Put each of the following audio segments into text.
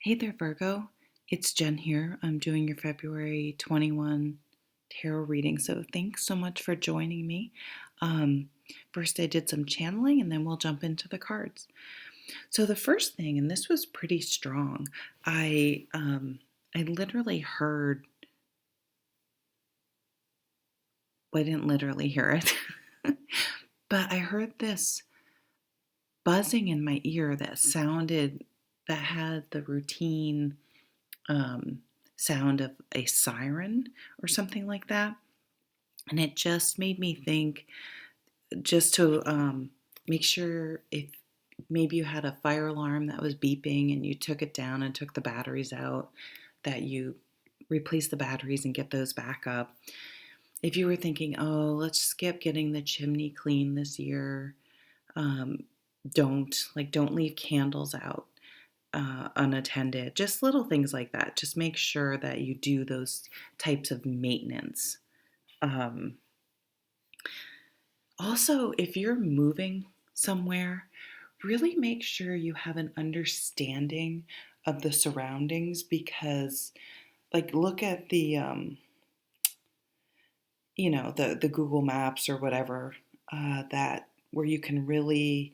Hey there, Virgo. It's Jen here. I'm doing your February 21 tarot reading, so thanks so much for joining me. Um, First, I did some channeling, and then we'll jump into the cards. So the first thing, and this was pretty strong, I literally heard. Well, I didn't literally hear it, but I heard this buzzing in my ear that had the routine um, sound of a siren or something like that. And it just made me think, just to make sure, if maybe you had a fire alarm that was beeping and you took it down and took the batteries out, that you replace the batteries and get those back up. If you were thinking, oh, let's skip getting the chimney clean this year, um, don't leave candles out unattended. Just little things like that. Just make sure that you do those types of maintenance. Um, Also, if you're moving somewhere, really make sure you have an understanding of the surroundings, because, like, look at the Google Maps or whatever, that where you can really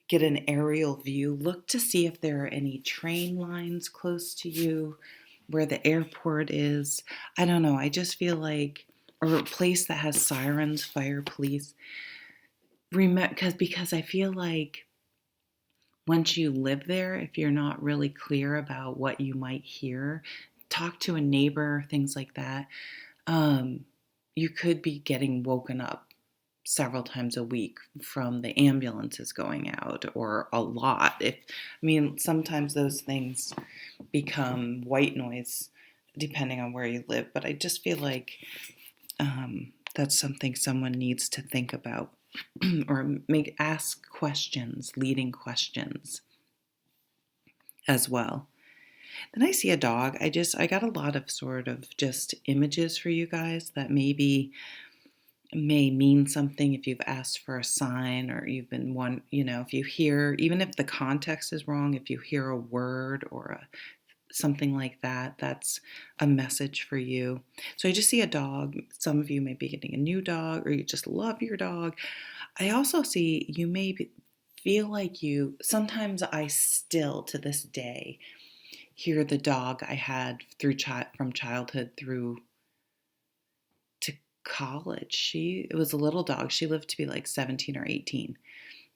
get an aerial view. Look to see if there are any train lines close to you, where the airport is. I don't know. I just feel like, or a place that has sirens, fire, police. Because I feel like once you live there, if you're not really clear about what you might hear, talk to a neighbor, things like that. Um, you could be getting woken up several times a week from the ambulances going out, or a lot. Sometimes those things become white noise depending on where you live, but I just feel like that's something someone needs to think about or ask questions, leading questions as well. Then I see a dog. I got a lot of sort of just images for you guys that maybe may mean something if you've asked for a sign, or you've been one, if you hear, even if the context is wrong, if you hear a word or something like that, that's a message for you. So I just see a dog. Some of you may be getting a new dog, or you just love your dog. I also see you may feel like sometimes I still to this day hear the dog I had from childhood through to college. It was a little dog. She lived to be like 17 or 18.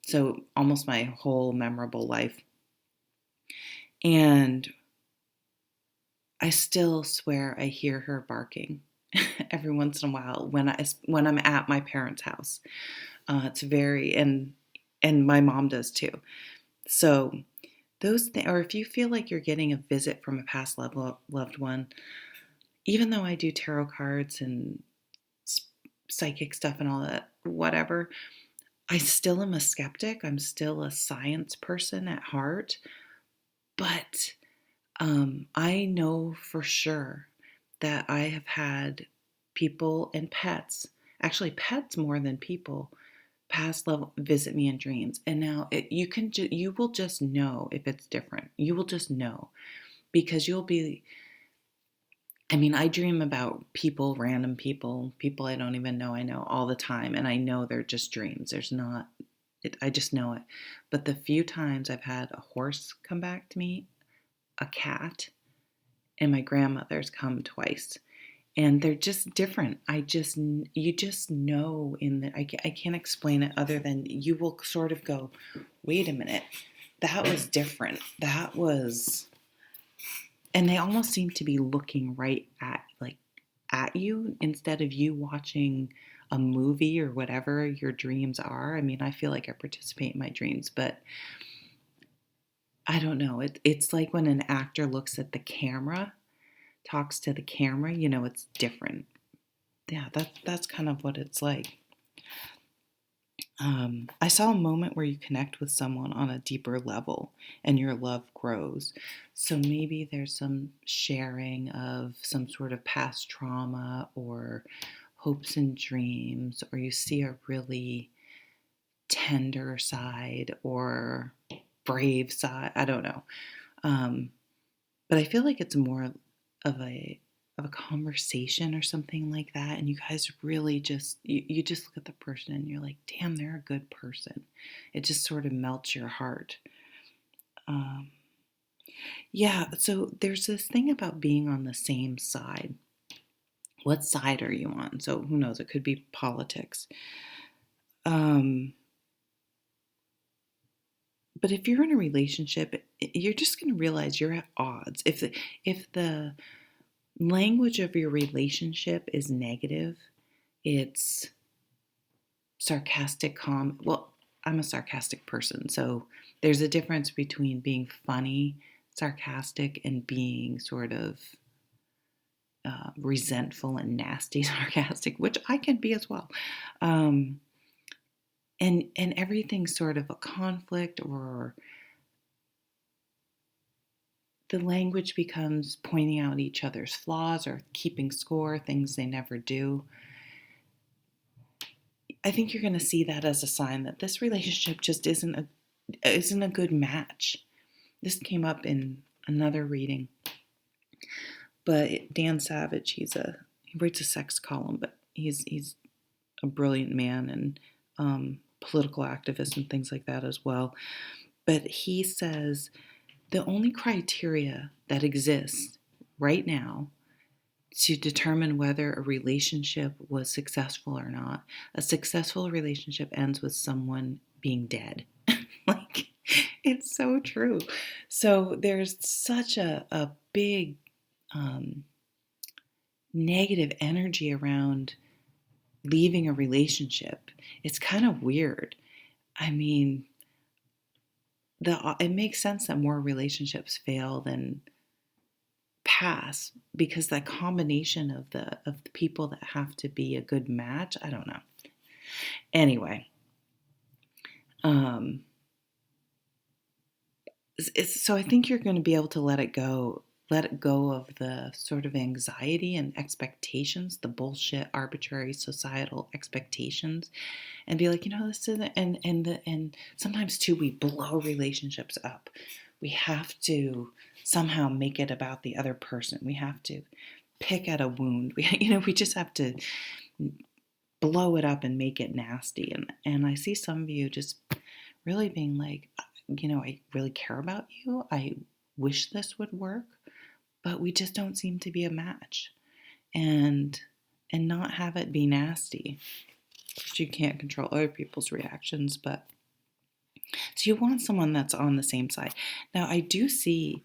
So almost my whole memorable life. And I still swear I hear her barking every once in a while when I'm at my parents' house. It's very, and my mom does too. So or if you feel like you're getting a visit from a past loved one, even though I do tarot cards and psychic stuff and all that, whatever, I still am a skeptic. I'm still a science person at heart. But I know for sure that I have had people and pets, actually pets more than people, past level visit me in dreams. And now you will just know if it's different. You will just know, because I dream about people, random people I don't even know I know, all the time, and I know they're just dreams. There's not I just know it. But the few times I've had a horse come back to me, a cat, and my grandmother's come twice, and they're just different. You just know I can't explain it other than you will sort of go, wait a minute, that was different. That was, and they almost seem to be looking right at you, instead of you watching a movie or whatever your dreams are. I feel like I participate in my dreams, but I don't know. It's like when an actor looks at the camera, talks to the camera, it's different. Yeah, that's kind of what it's like. I saw a moment where you connect with someone on a deeper level and your love grows. So maybe there's some sharing of some sort of past trauma or hopes and dreams, or you see a really tender side or brave side. I don't know. Um, But I feel like it's more of a conversation or something like that, and you guys really just you just look at the person and you're like, damn, they're a good person. It just sort of melts your heart. Um, yeah, so there's this thing about being on the same side. What side are you on? So who knows? It could be politics. Um, but if you're in a relationship, you're just going to realize you're at odds. If the language of your relationship is negative, it's sarcastic well, I'm a sarcastic person, so there's a difference between being funny, sarcastic, and being sort of resentful and nasty sarcastic, which I can be as well. Um, and everything's sort of a conflict, or the language becomes pointing out each other's flaws or keeping score, things they never do. I think you're going to see that as a sign that this relationship just isn't a good match. This came up in another reading, but Dan Savage, he writes a sex column, but he's a brilliant man, and political activist and things like that as well. But he says the only criteria that exists right now to determine whether a relationship was successful or not, a successful relationship ends with someone being dead. Like, it's so true. So there's such a big negative energy around leaving a relationship. It's kind of weird. I mean, it makes sense that more relationships fail than pass, because that combination of the people that have to be a good match, I don't know. Anyway, so I think you're going to be able to let it go of the sort of anxiety and expectations, the bullshit arbitrary societal expectations, and be like, this isn't, and sometimes too we blow relationships up. We have to somehow make it about the other person. We have to pick at a wound. We just have to blow it up and make it nasty. And I see some of you just really being like, I really care about you. I wish this would work, but we just don't seem to be a match. And not have it be nasty. You can't control other people's reactions, but so you want someone that's on the same side. Now, I do see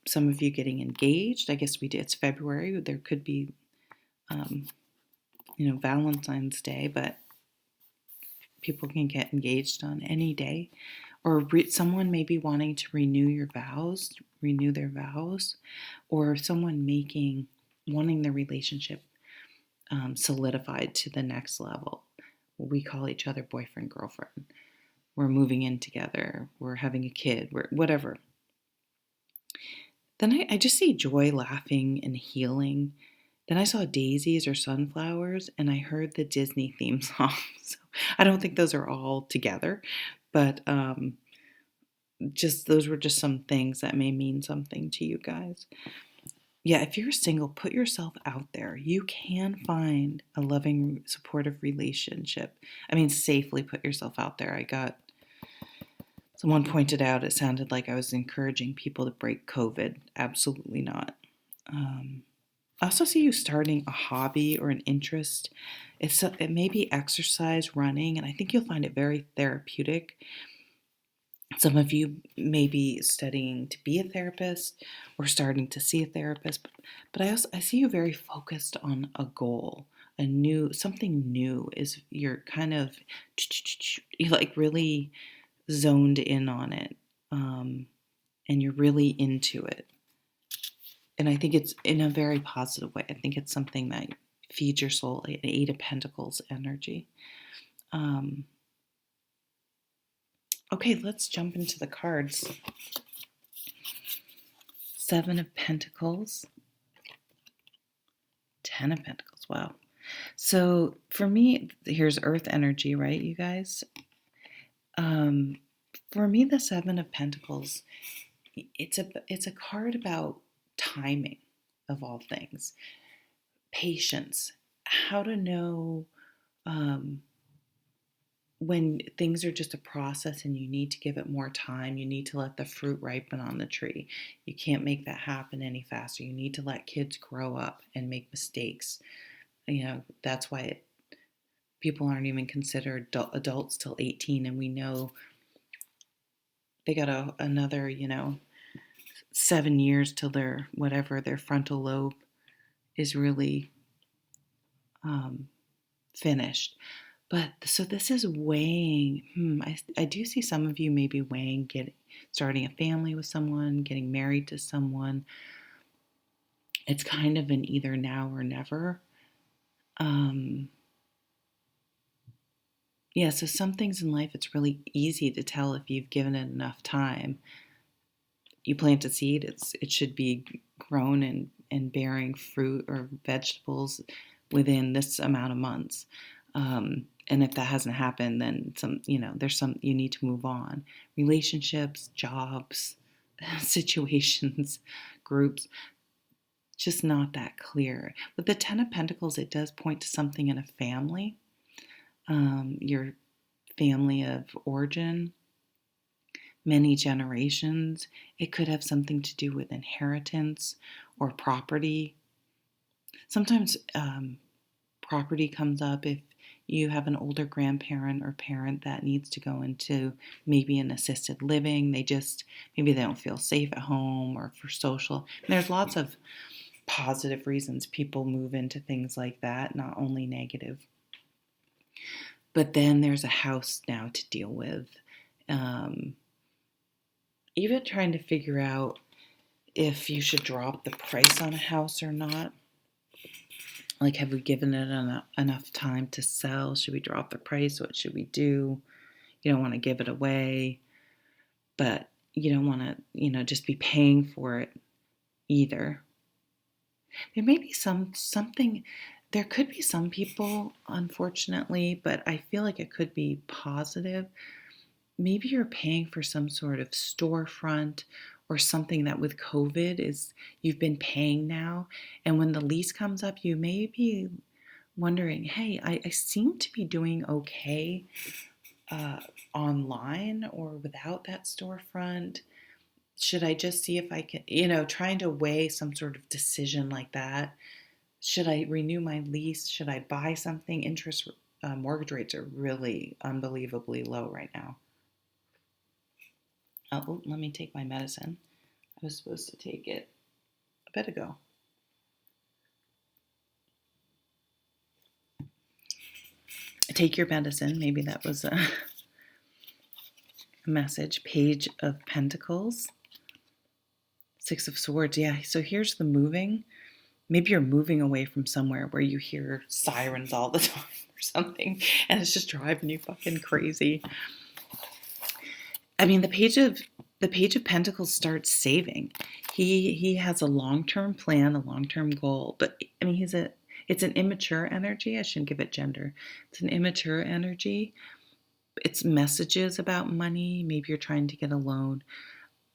some of you getting engaged. I guess it's February. There could be, Valentine's Day, but people can get engaged on any day. Or someone may be wanting to renew their vows, or someone wanting the relationship solidified to the next level. We call each other boyfriend, girlfriend. We're moving in together. We're having a kid. Whatever. Then I just see joy, laughing, and healing. Then I saw daisies or sunflowers, and I heard the Disney theme song. So I don't think those are all together, but those were just some things that may mean something to you guys. Yeah, if you're single, put yourself out there. You can find a loving, supportive relationship. I mean, safely put yourself out there. Someone pointed out it sounded like I was encouraging people to break COVID. Absolutely not. I also see you starting a hobby or an interest. It may be exercise, running, and I think you'll find it very therapeutic. Some of you may be studying to be a therapist or starting to see a therapist, but I see you very focused on a goal, something new. Is you're kind of you're like really zoned in on it, and you're really into it. And I think it's in a very positive way. I think it's something that feeds your soul, an Eight of Pentacles energy. Okay, let's jump into the cards. Seven of Pentacles. 10 of Pentacles. Wow. So for me, here's Earth energy, right, you guys? For me, the Seven of Pentacles it's a card about timing of all things, patience, how to know um, when things are just a process and you need to give it more time. You need to let the fruit ripen on the tree. You can't make that happen any faster. You need to let kids grow up and make mistakes. That's why people aren't even considered adults till 18, and we know they got another 7 years till their frontal lobe is really um, finished. But so this is weighing. I do see some of you maybe weighing starting a family with someone, getting married to someone. It's kind of an either now or never. Yeah, so some things in life it's really easy to tell if you've given it enough time. You plant a seed, it should be grown and bearing fruit or vegetables within this amount of months. And if that hasn't happened, then there's some you need to move on. Relationships, jobs, situations, groups, just not that clear. With the Ten of Pentacles, it does point to something in a family, your family of origin, many generations. It could have something to do with inheritance or property. Sometimes property comes up if you have an older grandparent or parent that needs to go into maybe an assisted living. Maybe they don't feel safe at home or for social. And there's lots of positive reasons people move into things like that, not only negative. But then there's a house now to deal with. Even trying to figure out if you should drop the price on a house or not. Like, have we given it enough time to sell? Should we drop the price? What should we do? You don't want to give it away, but you don't want to, just be paying for it either. There may be something. There could be some people, unfortunately, but I feel like it could be positive. Maybe you're paying for some sort of storefront or something that with COVID you've been paying now. And when the lease comes up, you may be wondering, hey, I seem to be doing okay online or without that storefront. Should I just see if I can, trying to weigh some sort of decision like that. Should I renew my lease? Should I buy something? Mortgage rates are really unbelievably low right now. Oh, let me take my medicine. I was supposed to take it a bit ago. Take your medicine. Maybe that was a message. Page of Pentacles. Six of Swords. Yeah, so here's the moving. Maybe you're moving away from somewhere where you hear sirens all the time or something, and it's just driving you fucking crazy. I mean, the Page of Pentacles starts saving. He has a long-term plan, a long-term goal, but I mean, it's an immature energy. I shouldn't give it gender. It's an immature energy. It's messages about money. Maybe you're trying to get a loan.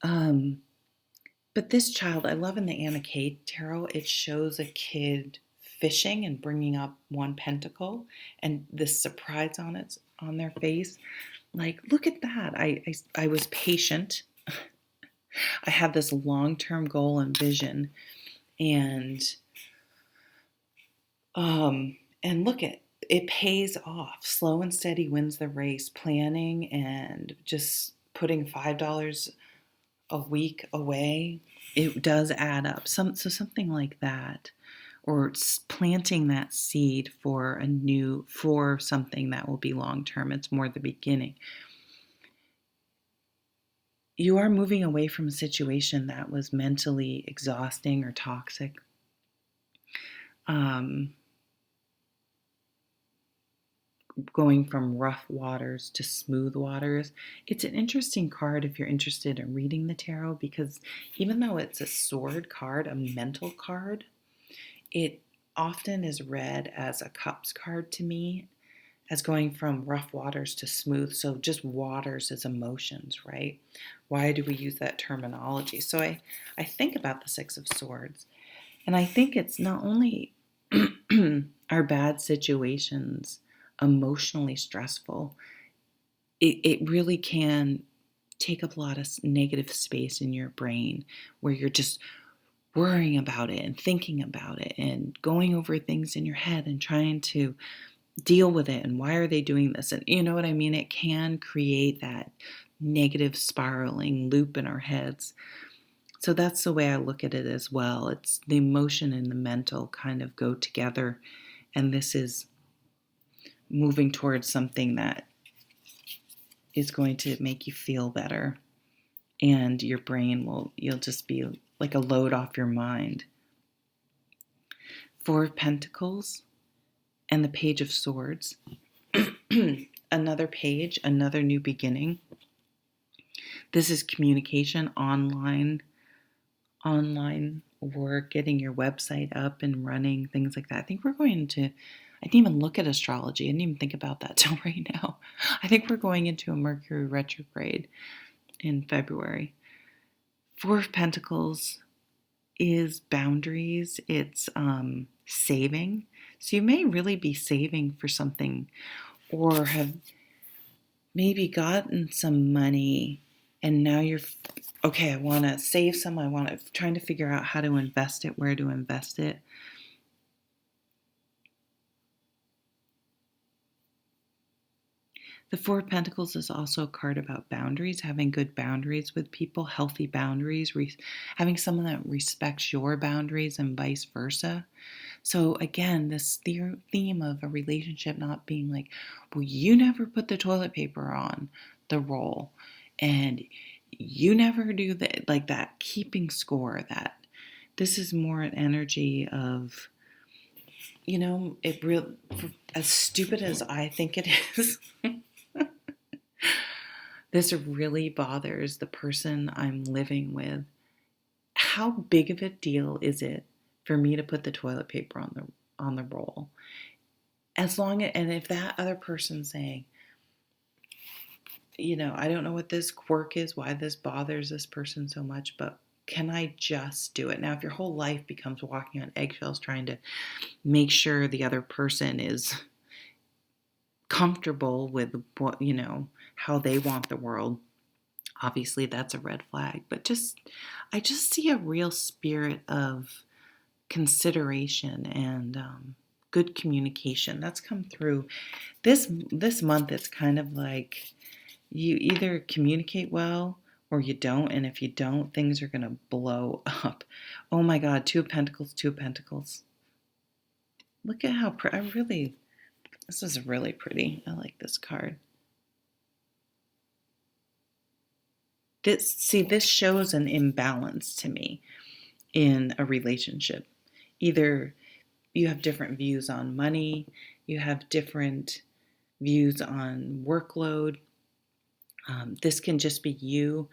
But this child, I love in the Anna Kay Tarot, it shows a kid fishing and bringing up one pentacle and this surprise on their face. Like, look at that. I was patient. I had this long-term goal and vision, and look at it pays off. Slow and steady wins the race. Planning and just putting $5 a week away, it does add up. So something like that, or planting that seed for something that will be long-term. It's more the beginning. You are moving away from a situation that was mentally exhausting or toxic. Going from rough waters to smooth waters. It's an interesting card if you're interested in reading the tarot, because even though it's a sword card, a mental card, it often is read as a cups card to me. as going from rough waters to smooth. So just waters as emotions, right? Why do we use that terminology? So I think about the Six of Swords, and I think it's not only our bad situations emotionally stressful, it really can take up a lot of negative space in your brain where you're just worrying about it and thinking about it and going over things in your head and trying to deal with it, and why are they doing this, and you know what I mean. It can create that negative spiraling loop in our heads. So that's the way I look at it as well. It's the emotion and the mental kind of go together, and this is moving towards something that is going to make you feel better, and your brain will, you'll just be like a load off your mind. Four of Pentacles and the Page of Swords. Another page, another new beginning. This is communication, online work, getting your website up and running, things like that. I think we're going into, I didn't even look at astrology. I didn't even think about that till right now. I think we're going into a Mercury retrograde in February. Four of Pentacles is boundaries. It's saving. So you may really be saving for something, or have maybe gotten some money and now you're, okay, I want to save some. I want to, trying to figure out how to invest it, where to invest it. The Four of Pentacles is also a card about boundaries, having good boundaries with people, healthy boundaries, having someone that respects your boundaries and vice versa. So again, this theme of a relationship not being like, well, you never put the toilet paper on the roll, and you never do that, like that, keeping score. That this is more an energy of, you know, it real, as stupid as I think it is. This really bothers the person I'm living with. How big of a deal is it for me to put the toilet paper on the roll? As long as, and if that other person's saying, you know, I don't know what this quirk is, why this bothers this person so much, but can I just do it? Now, if your whole life becomes walking on eggshells trying to make sure the other person is comfortable with what, you know, how they want the world, obviously that's a red flag. But just, I just see a real spirit of consideration and good communication that's come through this month. It's kind of like you either communicate well or you don't, and if you don't, things are going to blow up. Oh my God, Two of Pentacles, Two of Pentacles. Look at how this is really pretty. I like this card. This shows an imbalance to me in a relationship. Either you have different views on money, you have different views on workload. This can just be you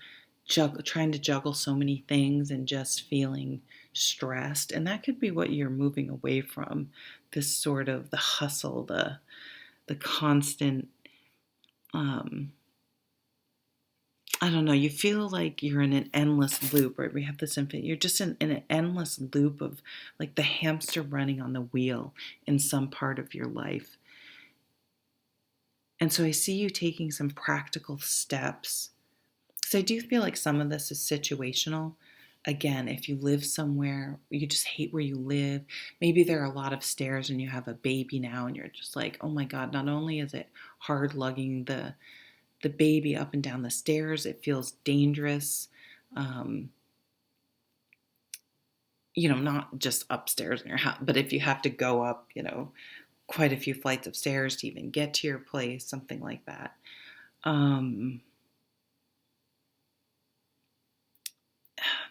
trying to juggle so many things and just feeling stressed. And that could be what you're moving away from, this sort of the hustle, the constant, I don't know, you feel like you're in an endless loop, right? We have this infinite, you're just in an endless loop of like the hamster running on the wheel in some part of your life. And so I see you taking some practical steps. So I do feel like some of this is situational. Again, if you live somewhere, you just hate where you live. Maybe there are a lot of stairs and you have a baby now and you're just like, oh my God, not only is it hard lugging the baby up and down the stairs, it feels dangerous. You know, not just upstairs in your house, but if you have to go up, you know, quite a few flights of stairs to even get to your place, something like that.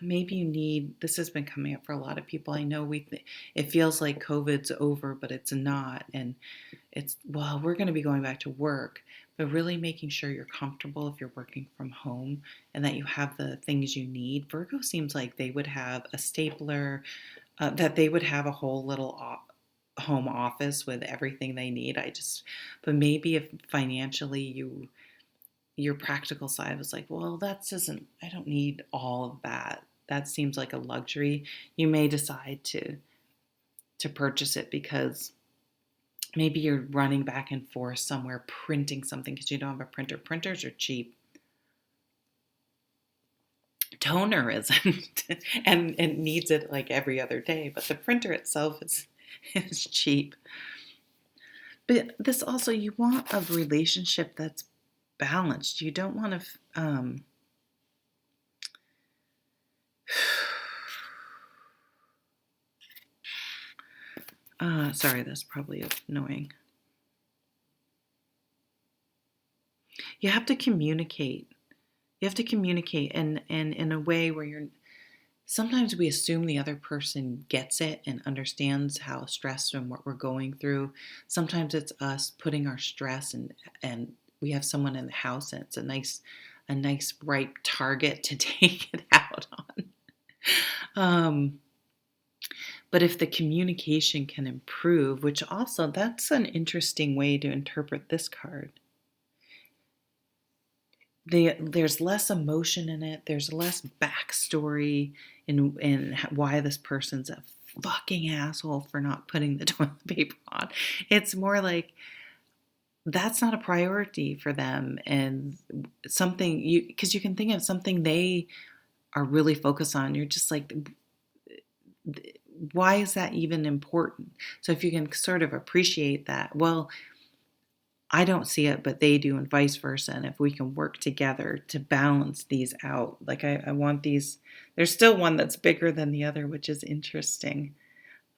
Maybe you need, this has been coming up for a lot of people. I know it feels like COVID's over, but it's not. And it's, well, we're going to be going back to work, but really making sure you're comfortable if you're working from home and that you have the things you need. Virgo seems like they would have a stapler, that they would have a whole little home office with everything they need. But maybe if financially your practical side was like, well, I don't need all of that. That seems like a luxury. You may decide to purchase it because maybe you're running back and forth somewhere printing something because you don't have a printer. Printers are cheap. Toner isn't, and it needs it like every other day, but the printer itself is cheap. But this also, you want a relationship that's balanced. You don't want to sorry, that's probably annoying. You have to communicate. You have to communicate and in a way where sometimes we assume the other person gets it and understands how stressed and what we're going through. Sometimes it's us putting our stress and we have someone in the house and it's a nice ripe target to take it out on. But if the communication can improve, which also that's an interesting way to interpret this card. There's less emotion in it. There's less backstory in why this person's a fucking asshole for not putting the toilet paper on. It's more like that's not a priority for them, and something because you can think of something they are really focused on. You're just like, why is that even important? So if you can sort of appreciate that, well, I don't see it, but they do, and vice versa. And if we can work together to balance these out, like I want these, there's still one that's bigger than the other, which is interesting.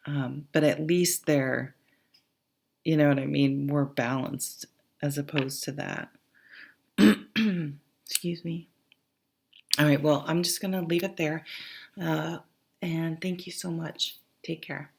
But at least they're, you know what I mean, more balanced as opposed to that. Excuse me. All right, well, I'm just going to leave it there. And thank you so much. Take care.